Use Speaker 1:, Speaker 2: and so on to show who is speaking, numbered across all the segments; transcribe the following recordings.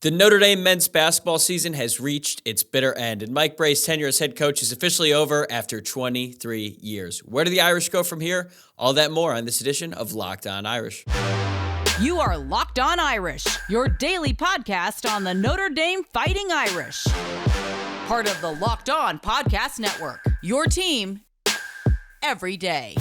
Speaker 1: The Notre Dame men's basketball season has reached its bitter end, and Mike Brey's tenure as head coach is officially over after 23 years. Where do the Irish go from here? All that more on this edition of Locked On Irish.
Speaker 2: You are Locked On Irish, your daily podcast on the Notre Dame Fighting Irish. Part of the Locked On Podcast Network, your team every day.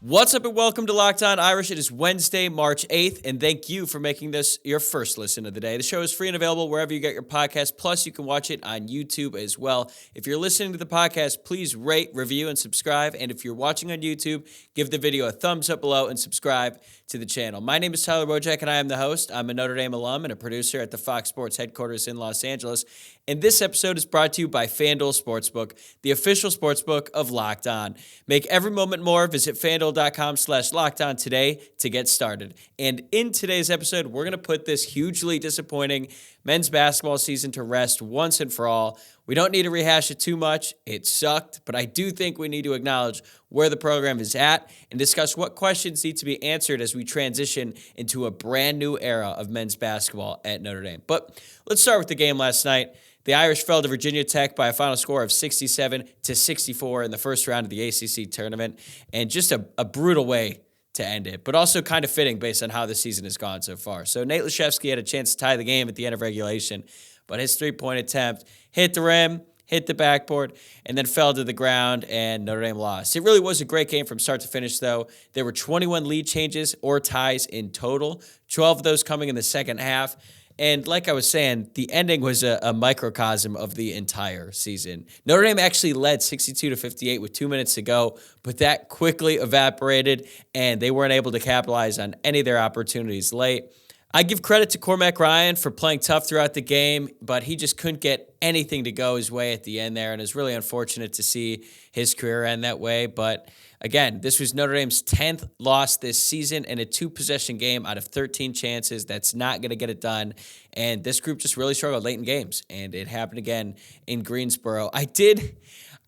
Speaker 1: What's up and welcome to Locked On Irish. It is Wednesday, March 8th, and thank you for making this your first listen of the day. The show is free and available wherever you get your podcast, plus you can watch it on YouTube as well. If you're listening to the podcast, please rate, review, and subscribe, and if you're watching on YouTube, give the video a thumbs up below and subscribe to the channel. My name is Tyler Wojciak, and I am the host. I'm a Notre Dame alum and a producer at the Fox Sports headquarters in Los Angeles, and this episode is brought to you by FanDuel Sportsbook, the official sportsbook of Locked On. Make every moment more. Visit FanDuel.com/LockedOn today to get started. And in today's episode, we're going to put this hugely disappointing men's basketball season to rest once and for all. We don't need to rehash it too much. It sucked, but I do think we need to acknowledge where the program is at and discuss what questions need to be answered as we transition into a brand new era of men's basketball at Notre Dame. But let's start with the game last night. The Irish fell to Virginia Tech by a final score of 67-64 in the first round of the ACC Tournament, and just a brutal way to end it, but also kind of fitting based on how the season has gone so far. So Nate Laszewski had a chance to tie the game at the end of regulation, but his three-point attempt hit the rim, hit the backboard, and then fell to the ground, and Notre Dame lost. It really was a great game from start to finish, though. There were 21 lead changes or ties in total, 12 of those coming in the second half. And like I was saying, the ending was a microcosm of the entire season. Notre Dame actually led 62-58 with 2 minutes to go, but that quickly evaporated, and they weren't able to capitalize on any of their opportunities late. I give credit to Cormac Ryan for playing tough throughout the game, but he just couldn't get anything to go his way at the end there, and it's really unfortunate to see his career end that way. But again, this was Notre Dame's 10th loss this season in a two-possession game out of 13 chances. That's not going to get it done, and this group just really struggled late in games, and it happened again in Greensboro. I did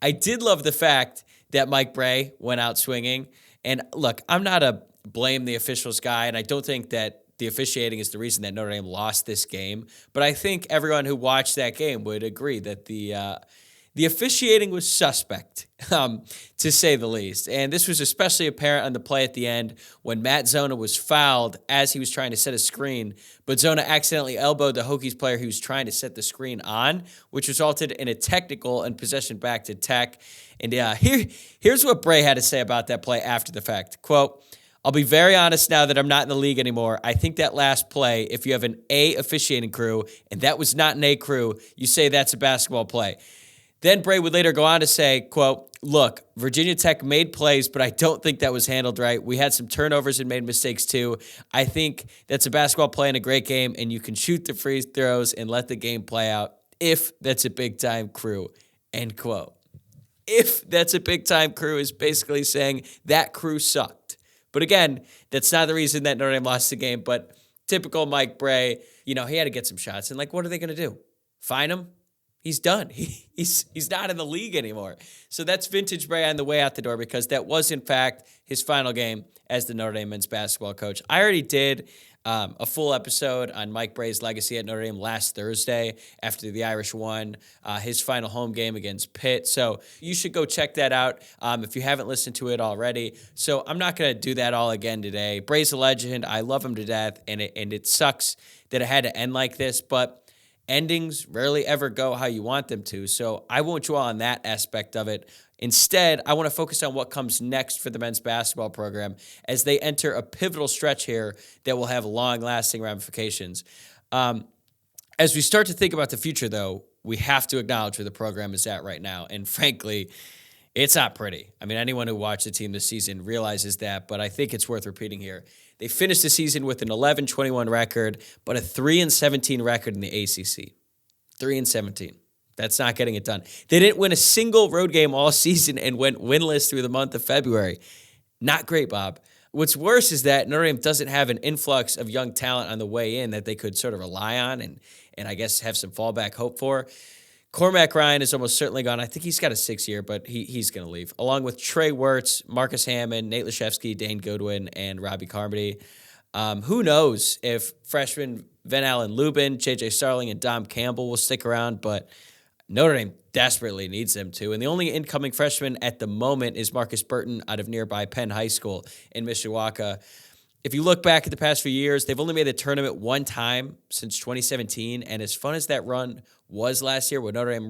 Speaker 1: love the fact that Mike Brey went out swinging, and look, I'm not a blame the officials guy, and I don't think that the officiating is the reason that Notre Dame lost this game. But I think everyone who watched that game would agree that the officiating was suspect, to say the least. And this was especially apparent on the play at the end when Matt Zona was fouled as he was trying to set a screen. But Zona accidentally elbowed the Hokies player who was trying to set the screen on, which resulted in a technical and possession back to Tech. And here's what Brey had to say about that play after the fact. Quote, "I'll be very honest now that I'm not in the league anymore. I think that last play, if you have an A officiating crew, and that was not an A crew, you say that's a basketball play." Then Brey would later go on to say, quote, "Look, Virginia Tech made plays, but I don't think that was handled right. We had some turnovers and made mistakes too. I think that's a basketball play in a great game, and you can shoot the free throws and let the game play out if that's a big-time crew," end quote. If that's a big-time crew is basically saying that crew sucked. But again, that's not the reason that Notre Dame lost the game. But typical Mike Brey, he had to get some shots. And what are they going to do? Fine him? He's done. He's not in the league anymore. So that's vintage Brey on the way out the door, because that was, in fact, his final game as the Notre Dame men's basketball coach. I already did a full episode on Mike Brey's legacy at Notre Dame last Thursday after the Irish won his final home game against Pitt. So you should go check that out if you haven't listened to it already. So I'm not going to do that all again today. Brey's a legend. I love him to death, and it sucks that it had to end like this, but endings rarely ever go how you want them to, so I won't dwell on that aspect of it. Instead, I want to focus on what comes next for the men's basketball program as they enter a pivotal stretch here that will have long-lasting ramifications. As we start to think about the future, though, we have to acknowledge where the program is at right now, and frankly, it's not pretty. I mean, anyone who watched the team this season realizes that, but I think it's worth repeating here. They finished the season with an 11-21 record, but a 3-17 record in the ACC. 3-17. That's not getting it done. They didn't win a single road game all season and went winless through the month of February. Not great, Bob. What's worse is that Notre Dame doesn't have an influx of young talent on the way in that they could sort of rely on and I guess have some fallback hope for. Cormac Ryan is almost certainly gone. I think he's got a 6-year, but he's going to leave, along with Trey Wirtz, Marcus Hammond, Nate Lashevsky, Dane Goodwin, and Robbie Carmody. Who knows if freshmen Van Allen Lubin, J.J. Starling, and Dom Campbell will stick around, but Notre Dame desperately needs them to. And the only incoming freshman at the moment is Marcus Burton out of nearby Penn High School in Mishawaka. If you look back at the past few years, they've only made the tournament one time since 2017, and as fun as that run was last year when Notre Dame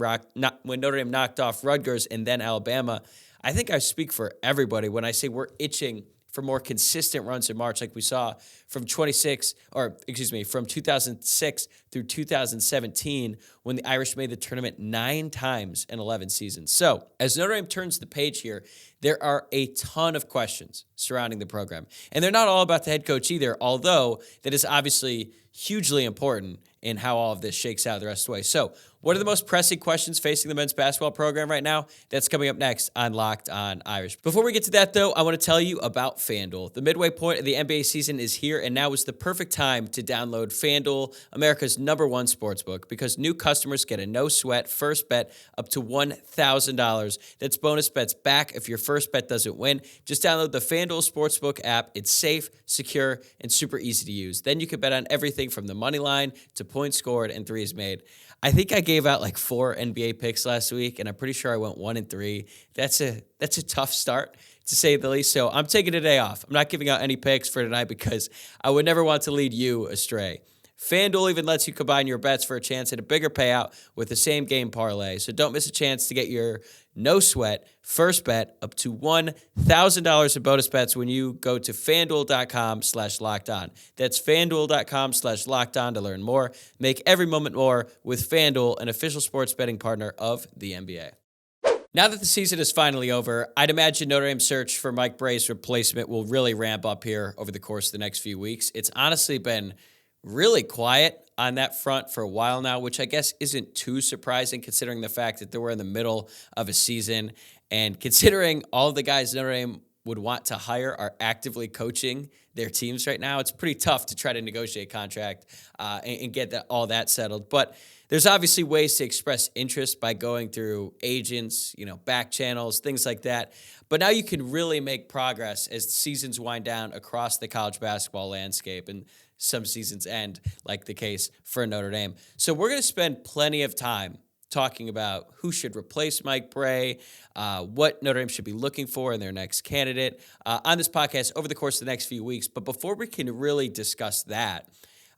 Speaker 1: knocked off Rutgers and then Alabama, I think I speak for everybody when I say we're itching for more consistent runs in March like we saw from 2006 through 2017 when the Irish made the tournament 9 times in 11 seasons. So as Notre Dame turns the page here, there are a ton of questions surrounding the program. And they're not all about the head coach either, although that is obviously hugely important in how all of this shakes out the rest of the way. So what are the most pressing questions facing the men's basketball program right now? That's coming up next on Locked On Irish. Before we get to that, though, I want to tell you about FanDuel. The midway point of the NBA season is here, and now is the perfect time to download FanDuel, America's #1 sportsbook, because new customers get a no-sweat first bet up to $1,000. That's bonus bets back if your first bet doesn't win. Just download the FanDuel Sportsbook app. It's safe, secure, and super easy to use. Then you can bet on everything from the money line to points scored and threes made. I think I gave out like 4 NBA picks last week, and I'm pretty sure I went 1-3. That's a tough start, to say the least. So I'm taking a day off. I'm not giving out any picks for tonight because I would never want to lead you astray. FanDuel even lets you combine your bets for a chance at a bigger payout with the same game parlay. So don't miss a chance to get your no-sweat first bet up to $1,000 in bonus bets when you go to FanDuel.com/lockedon. That's FanDuel.com/lockedon to learn more. Make every moment more with FanDuel, an official sports betting partner of the NBA. Now that the season is finally over, I'd imagine Notre Dame's search for Mike Brey's replacement will really ramp up here over the course of the next few weeks. It's honestly been really quiet on that front for a while now, which I guess isn't too surprising considering the fact that we're in the middle of a season and considering all of the guys Notre Dame would want to hire are actively coaching their teams right now. It's pretty tough to try to negotiate a contract and get all that settled. But there's obviously ways to express interest by going through agents, back channels, things like that. But now you can really make progress as seasons wind down across the college basketball landscape, and some seasons end, like the case for Notre Dame. So we're going to spend plenty of time talking about who should replace Mike Brey, what Notre Dame should be looking for in their next candidate on this podcast over the course of the next few weeks. But before we can really discuss that,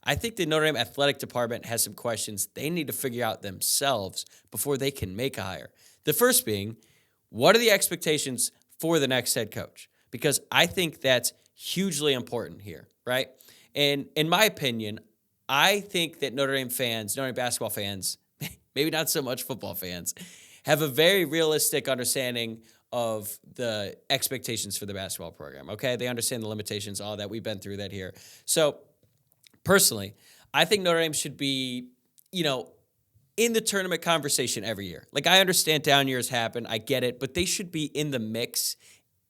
Speaker 1: I think the Notre Dame athletic department has some questions they need to figure out themselves before they can make a hire. The first being, what are the expectations for the next head coach? Because I think that's hugely important here, right? And in my opinion, I think that Notre Dame basketball fans, maybe not so much football fans, have a very realistic understanding of the expectations for the basketball program, okay? They understand the limitations, all that. We've been through that here. So, personally, I think Notre Dame should be, in the tournament conversation every year. Like, I understand down years happen. I get it. But they should be in the mix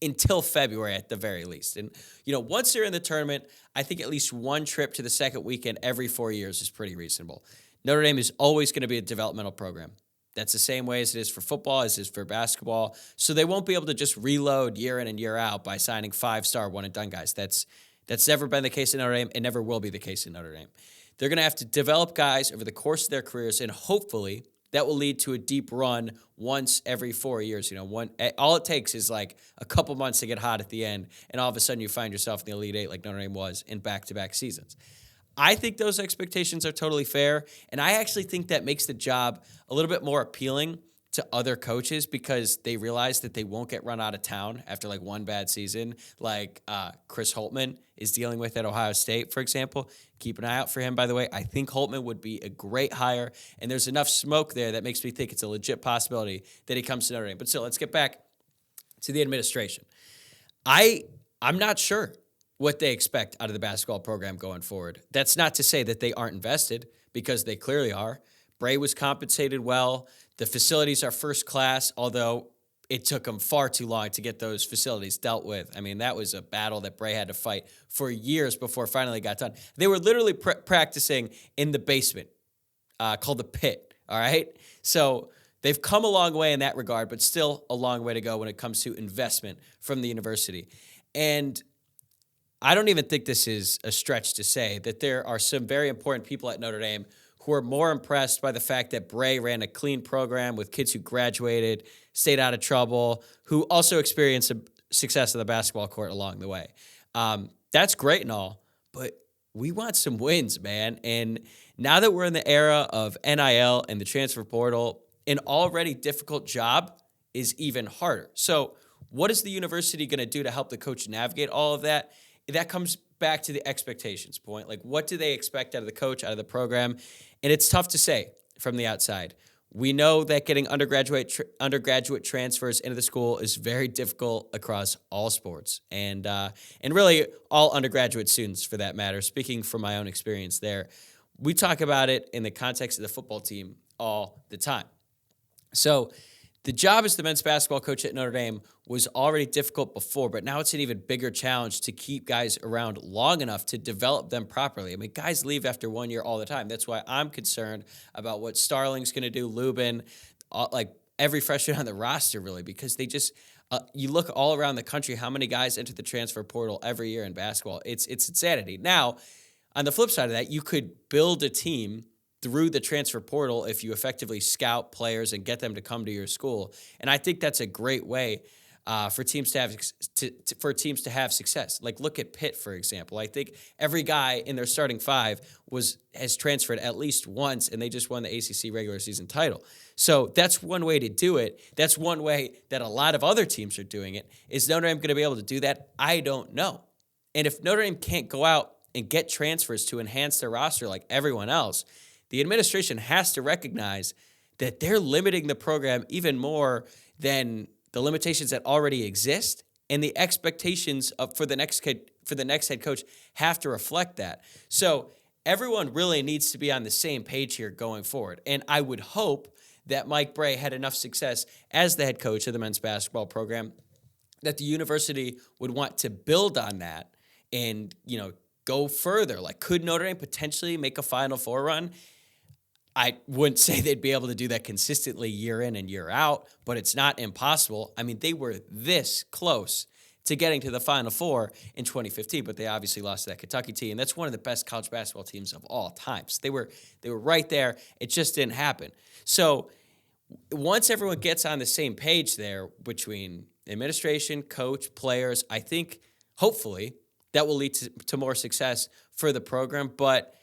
Speaker 1: until February at the very least. And, once they're in the tournament, I think at least one trip to the second weekend every 4 years is pretty reasonable. Notre Dame is always going to be a developmental program. That's the same way as it is for football, as it is for basketball. So they won't be able to just reload year in and year out by signing 5-star one-and-done guys. That's never been the case in Notre Dame and never will be the case in Notre Dame. They're going to have to develop guys over the course of their careers, and hopefully that will lead to a deep run once every 4 years. All it takes is like a couple months to get hot at the end, and all of a sudden you find yourself in the Elite Eight like Notre Dame was in back-to-back seasons. I think those expectations are totally fair, and I actually think that makes the job a little bit more appealing to other coaches because they realize that they won't get run out of town after like one bad season, like Chris Holtmann is dealing with at Ohio State, for example. Keep an eye out for him, by the way. I think Holtmann would be a great hire, and there's enough smoke there that makes me think it's a legit possibility that he comes to Notre Dame. But still, let's get back to the administration. I'm not sure what they expect out of the basketball program going forward. That's not to say that they aren't invested, because they clearly are. Brey was compensated well. The facilities are first class, although it took them far too long to get those facilities dealt with. I mean, that was a battle that Brey had to fight for years before it finally got done. They were literally practicing in the basement called the Pit, all right? So they've come a long way in that regard, but still a long way to go when it comes to investment from the university. And I don't even think this is a stretch to say that there are some very important people at Notre Dame who are more impressed by the fact that Brey ran a clean program with kids who graduated, stayed out of trouble, who also experienced some success on the basketball court along the way. That's great and all, but we want some wins, man. And now that we're in the era of NIL and the transfer portal, an already difficult job is even harder. So what is the university going to do to help the coach navigate all of that? That comes back to the expectations point. Like, what do they expect out of the coach, out of the program? And it's tough to say from the outside. We know that getting undergraduate transfers into the school is very difficult across all sports, and really all undergraduate students for that matter. Speaking from my own experience there, we talk about it in the context of the football team all the time. So the job as the men's basketball coach at Notre Dame was already difficult before, but now it's an even bigger challenge to keep guys around long enough to develop them properly. I mean, guys leave after 1 year all the time. That's why I'm concerned about what Starling's going to do, Lubin, like every freshman on the roster, really, because they just you look all around the country, how many guys enter the transfer portal every year in basketball. It's insanity. Now, on the flip side of that, you could build a team through the transfer portal if you effectively scout players and get them to come to your school. And I think that's a great way for teams to have success. Like, look at Pitt, for example. I think every guy in their starting five has transferred at least once, and they just won the ACC regular season title. So that's one way to do it. That's one way that a lot of other teams are doing it. Is Notre Dame going to be able to do that? I don't know. And if Notre Dame can't go out and get transfers to enhance their roster like everyone else, the administration has to recognize that they're limiting the program even more than the limitations that already exist, and the expectations for the next head coach have to reflect that. So everyone really needs to be on the same page here going forward. And I would hope that Mike Brey had enough success as the head coach of the men's basketball program that the university would want to build on that and, go further. Like, could Notre Dame potentially make a Final Four run? I wouldn't say they'd be able to do that consistently year in and year out, but it's not impossible. I mean, they were this close to getting to the Final Four in 2015, but they obviously lost to that Kentucky team. That's one of the best college basketball teams of all times. They were right there. It just didn't happen. So once everyone gets on the same page there between administration, coach, players, I think hopefully that will lead to more success for the program. But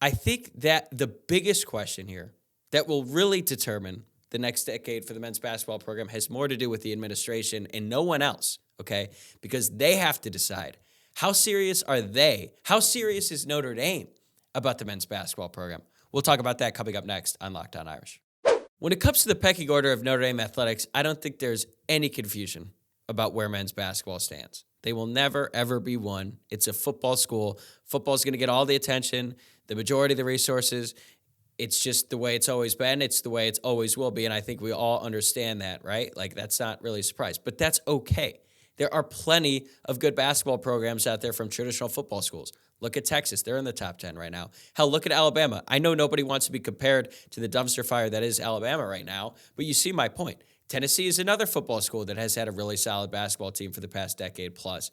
Speaker 1: I think that the biggest question here that will really determine the next decade for the men's basketball program has more to do with the administration and no one else, okay? Because they have to decide, how serious are they? How serious is Notre Dame about the men's basketball program? We'll talk about that coming up next on Locked On Irish. When it comes to the pecking order of Notre Dame athletics, I don't think there's any confusion about where men's basketball stands. They will never, ever be one. It's a football school. Football's going to get all the attention, the majority of the resources. It's just the way it's always been. It's the way it's always will be, and I think we all understand that, right? Like, that's not really a surprise, but that's okay. There are plenty of good basketball programs out there from traditional football schools. Look at Texas. They're in the top 10 right now. Hell, look at Alabama. I know nobody wants to be compared to the dumpster fire that is Alabama right now, but you see my point. Tennessee is another football school that has had a really solid basketball team for the past decade plus.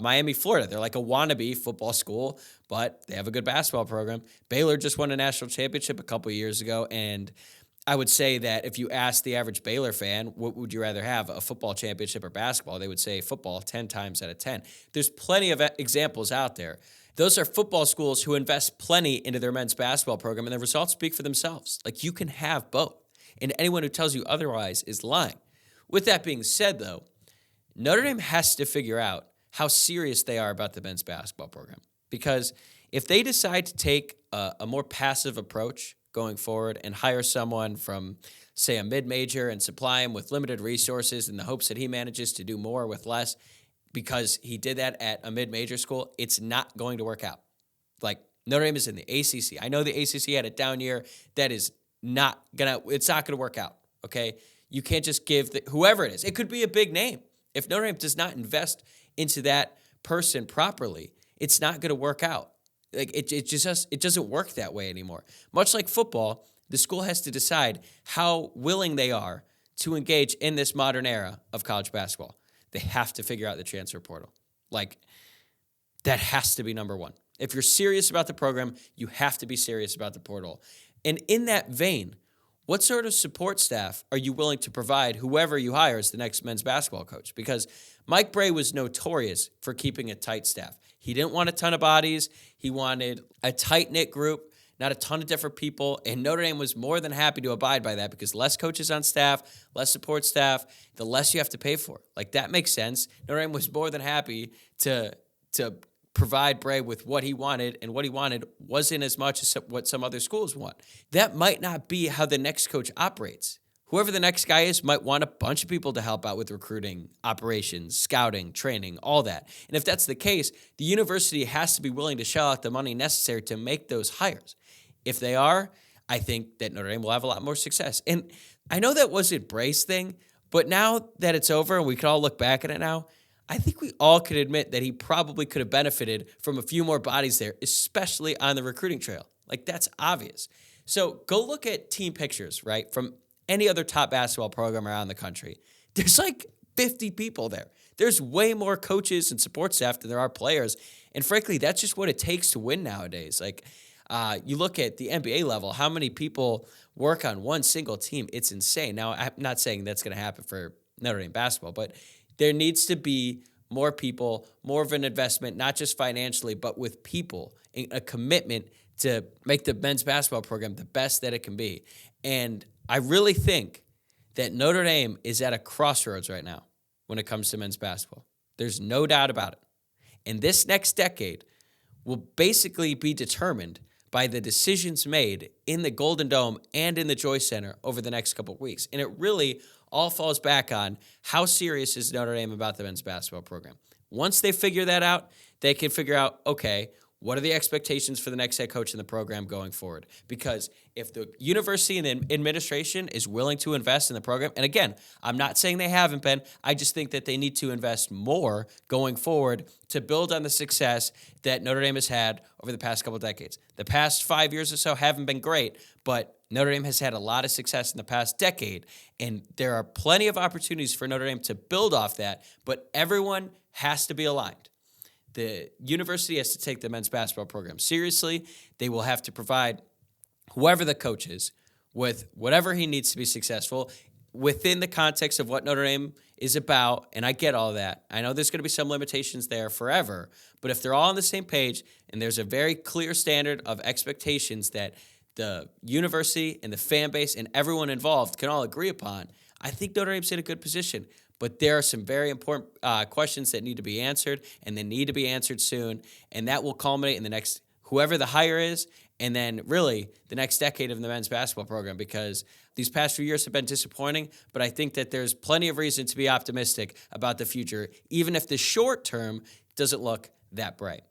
Speaker 1: Miami, Florida, they're like a wannabe football school, but they have a good basketball program. Baylor just won a national championship a couple of years ago, and I would say that if you ask the average Baylor fan, what would you rather have, a football championship or basketball, they would say football 10 times out of 10. There's plenty of examples out there. Those are football schools who invest plenty into their men's basketball program, and the results speak for themselves. Like, you can have both. And anyone who tells you otherwise is lying. With that being said, though, Notre Dame has to figure out how serious they are about the men's basketball program. Because if they decide to take a more passive approach going forward and hire someone from, say, a mid-major and supply him with limited resources in the hopes that he manages to do more with less because he did that at a mid-major school, it's not going to work out. Like, Notre Dame is in the ACC. I know the ACC had a down year. It's not gonna work out, okay? You can't just give whoever it is. It could be a big name. If Notre Dame does not invest into that person properly, it's not gonna work out. Like, it doesn't work that way anymore. Much like football, The school has to decide how willing they are to engage in this modern era of college basketball. They have to figure out the transfer portal. Like, that has to be number one. If you're serious about the program, you have to be serious about the portal. And in that vein, what sort of support staff are you willing to provide whoever you hire as the next men's basketball coach? Because Mike Brey was notorious for keeping a tight staff. He didn't want a ton of bodies. He wanted a tight-knit group, not a ton of different people, and Notre Dame was more than happy to abide by that because less coaches on staff, less support staff, the less you have to pay for. Like, that makes sense. Notre Dame was more than happy to provide Brey with what he wanted, and what he wanted wasn't as much as what some other schools want. That might not be how the next coach operates. Whoever the next guy is might want a bunch of people to help out with recruiting, operations, scouting, training, all that. And if that's the case, the university has to be willing to shell out the money necessary to make those hires. If they are, I think that Notre Dame will have a lot more success. And I know that wasn't Brey's thing, but now that it's over and we can all look back at it now, I think we all could admit that he probably could have benefited from a few more bodies there, especially on the recruiting trail. Like, that's obvious. So go look at team pictures, right, from any other top basketball program around the country. There's like 50 people there. There's way more coaches and support staff than there are players. And frankly, that's just what it takes to win nowadays. Like, you look at the NBA level, how many people work on one single team. It's insane. Now, I'm not saying that's going to happen for Notre Dame basketball, but there needs to be more people, more of an investment, not just financially, but with people, a commitment to make the men's basketball program the best that it can be. And I really think that Notre Dame is at a crossroads right now when it comes to men's basketball. There's no doubt about it. And this next decade will basically be determined by the decisions made in the Golden Dome and in the Joy Center over the next couple of weeks. And it really all falls back on how serious is Notre Dame about the men's basketball program. Once they figure that out, they can figure out, okay, what are the expectations for the next head coach in the program going forward? Because if the university and the administration is willing to invest in the program, and again, I'm not saying they haven't been, I just think that they need to invest more going forward to build on the success that Notre Dame has had over the past couple of decades. The past 5 years or so haven't been great, but Notre Dame has had a lot of success in the past decade, and there are plenty of opportunities for Notre Dame to build off that, but everyone has to be aligned. The university has to take the men's basketball program seriously. They will have to provide whoever the coach is with whatever he needs to be successful within the context of what Notre Dame is about. And I get all that. I know there's going to be some limitations there forever, but if they're all on the same page and there's a very clear standard of expectations that the university and the fan base and everyone involved can all agree upon, I think Notre Dame's in a good position. But there are some very important questions that need to be answered, and they need to be answered soon. And that will culminate in the next, whoever the hire is, and then really the next decade of the men's basketball program, because these past few years have been disappointing, but I think that there's plenty of reason to be optimistic about the future, even if the short term doesn't look that bright.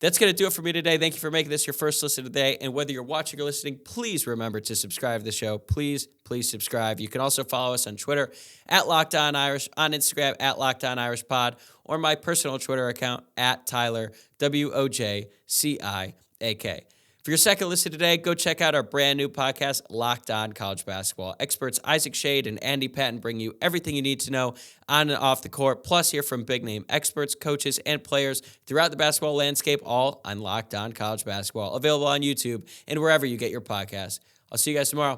Speaker 1: That's going to do it for me today. Thank you for making this your first listen today. And whether you're watching or listening, please remember to subscribe to the show. Please subscribe. You can also follow us on Twitter at Locked On Irish, on Instagram at Locked On Irish Pod, or my personal Twitter account at Tyler, Wojciak. For your second listen today, go check out our brand new podcast, Locked On College Basketball. Experts Isaac Shade and Andy Patton bring you everything you need to know on and off the court, plus hear from big-name experts, coaches, and players throughout the basketball landscape, all on Locked On College Basketball, available on YouTube and wherever you get your podcasts. I'll see you guys tomorrow.